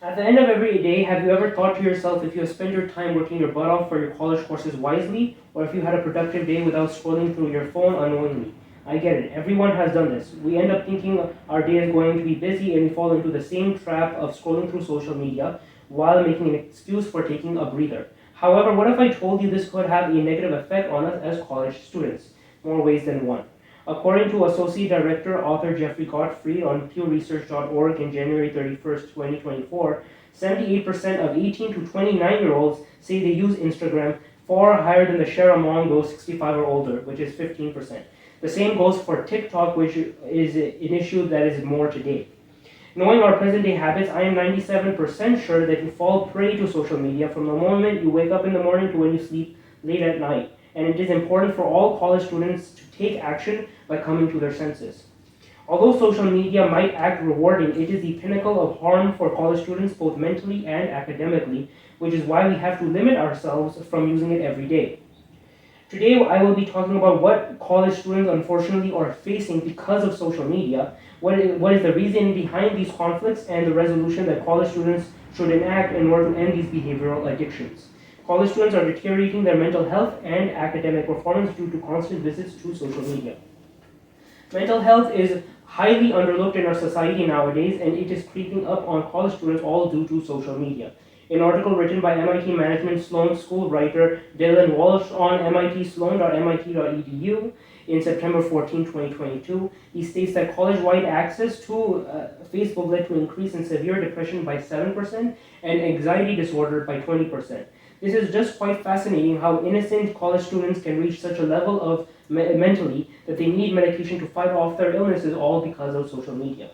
At the end of every day, have you ever thought to yourself if you have spent your time working your butt off for your college courses wisely, or if you had a productive day without scrolling through your phone unknowingly? I get it. Everyone has done this. We end up thinking our day is going to be busy and we fall into the same trap of scrolling through social media while making an excuse for taking a breather. However, what if I told you this could have a negative effect on us as college students? More ways than one. According to Associate Director Author Jeffrey Gottfried on pewresearch.org in January 31st, 2024, 78% of 18 to 29-year-olds say they use Instagram, far higher than the share among those 65 or older, which is 15%. The same goes for TikTok, which is an issue that is more today. Knowing our present day habits, I am 97% sure that you fall prey to social media from the moment you wake up in the morning to when you sleep late at night. And it is important for all college students to take action by coming to their senses. Although social media might act rewarding, it is the pinnacle of harm for college students both mentally and academically, which is why we have to limit ourselves from using it every day. Today, I will be talking about what college students unfortunately are facing because of social media, what is the reason behind these conflicts, and the resolution that college students should enact in order to end these behavioral addictions. College students are deteriorating their mental health and academic performance due to constant visits to social media. Mental health is highly underlooked in our society nowadays, and it is creeping up on college students all due to social media. An article written by MIT Management Sloan School writer Dylan Walsh on mitsloan.mit.edu in September 14, 2022, he states that college-wide access to Facebook led to an increase in severe depression by 7% and anxiety disorder by 20%. This is just quite fascinating how innocent college students can reach such a level of mentally that they need medication to fight off their illnesses, all because of social media.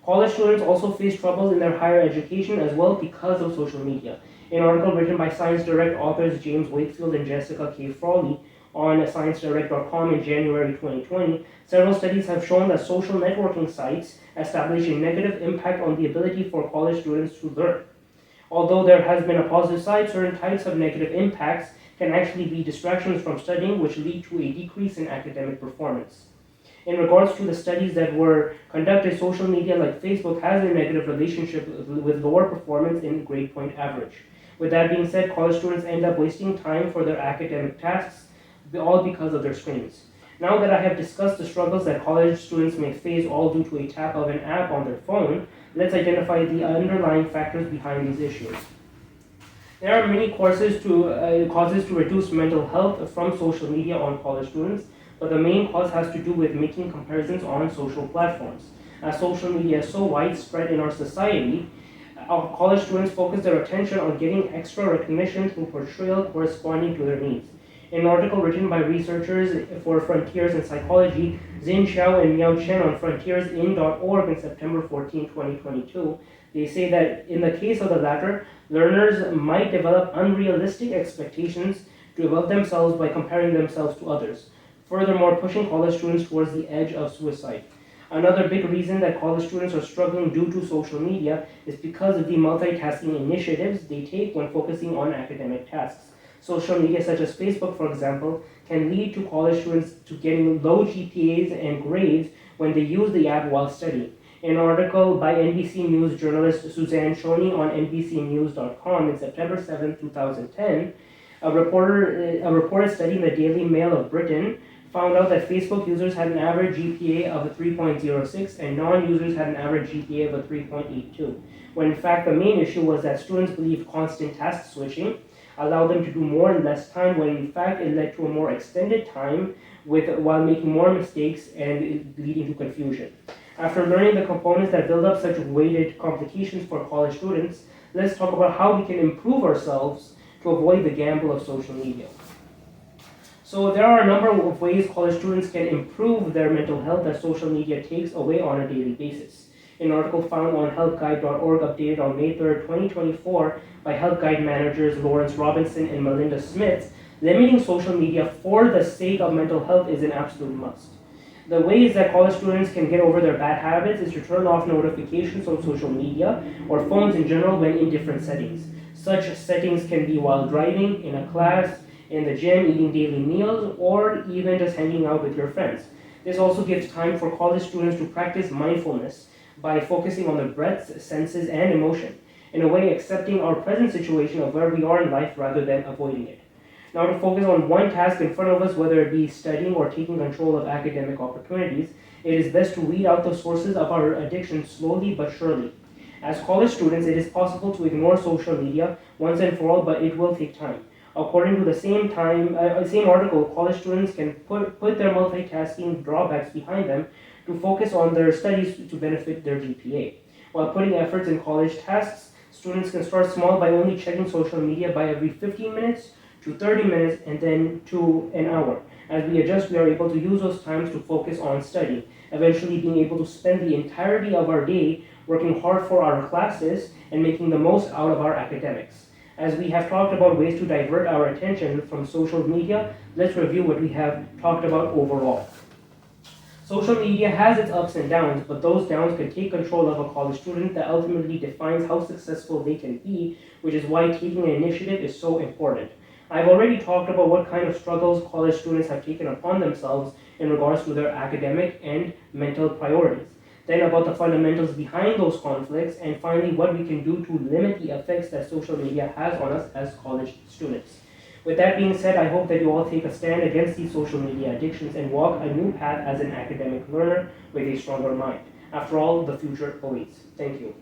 College students also face troubles in their higher education as well because of social media. An article written by Science Direct authors James Wakefield and Jessica K. Frawley on ScienceDirect.com in January 2020, several studies have shown that social networking sites establish a negative impact on the ability for college students to learn. Although there has been a positive side, certain types of negative impacts can actually be distractions from studying, which lead to a decrease in academic performance. In regards to the studies that were conducted, social media like Facebook has a negative relationship with lower performance in grade point average. With that being said, college students end up wasting time for their academic tasks, all because of their screens. Now that I have discussed the struggles that college students may face all due to a tap of an app on their phone, let's identify the underlying factors behind these issues. There are many causes to reduce mental health from social media on college students, but the main cause has to do with making comparisons on social platforms. As social media is so widespread in our society, our college students focus their attention on getting extra recognition through portrayal corresponding to their needs. In an article written by researchers for Frontiers in Psychology, Xin Xiao and Miao Chen on frontiersin.org in September 14, 2022, they say that in the case of the latter, learners might develop unrealistic expectations of themselves by comparing themselves to others, furthermore pushing college students towards the edge of suicide. Another big reason that college students are struggling due to social media is because of the multitasking initiatives they take when focusing on academic tasks. Social media such as Facebook, for example, can lead to college students to getting low GPAs and grades when they use the app while studying. In an article by NBC News journalist Suzanne Shoney on NBCnews.com in September 7, 2010, a reported study in the Daily Mail of Britain found out that Facebook users had an average GPA of a 3.06 and non-users had an average GPA of a 3.82, when in fact the main issue was that students believed constant task switching allowed them to do more in less time, when in fact it led to a more extended time while making more mistakes and leading to confusion. After learning the components that build up such weighted complications for college students, let's talk about how we can improve ourselves to avoid the gamble of social media. So there are a number of ways college students can improve their mental health that social media takes away on a daily basis. An article found on healthguide.org updated on May 3rd, 2024 by Health Guide managers Lawrence Robinson and Melinda Smith, limiting social media for the sake of mental health is an absolute must. The ways that college students can get over their bad habits is to turn off notifications on social media or phones in general when in different settings. Such settings can be while driving, in a class, in the gym, eating daily meals, or even just hanging out with your friends. This also gives time for college students to practice mindfulness by focusing on their breath, senses, and emotion. in a way accepting our present situation of where we are in life rather than avoiding it. Now, to focus on one task in front of us, whether it be studying or taking control of academic opportunities, it is best to weed out the sources of our addiction slowly but surely. As college students, it is possible to ignore social media once and for all, but it will take time. According to the same article, college students can put their multitasking drawbacks behind them to focus on their studies to benefit their GPA. While putting efforts in college tasks, students can start small by only checking social media by every 15 minutes to 30 minutes and then to an hour. As we adjust, we are able to use those times to focus on studying, eventually being able to spend the entirety of our day working hard for our classes and making the most out of our academics. As we have talked about ways to divert our attention from social media, let's review what we have talked about overall. Social media has its ups and downs, but those downs can take control of a college student that ultimately defines how successful they can be, which is why taking an initiative is so important. I've already talked about what kind of struggles college students have taken upon themselves in regards to their academic and mental priorities. Then about the fundamentals behind those conflicts, and finally what we can do to limit the effects that social media has on us as college students. With that being said, I hope that you all take a stand against these social media addictions and walk a new path as an academic learner with a stronger mind. After all, the future awaits. Thank you.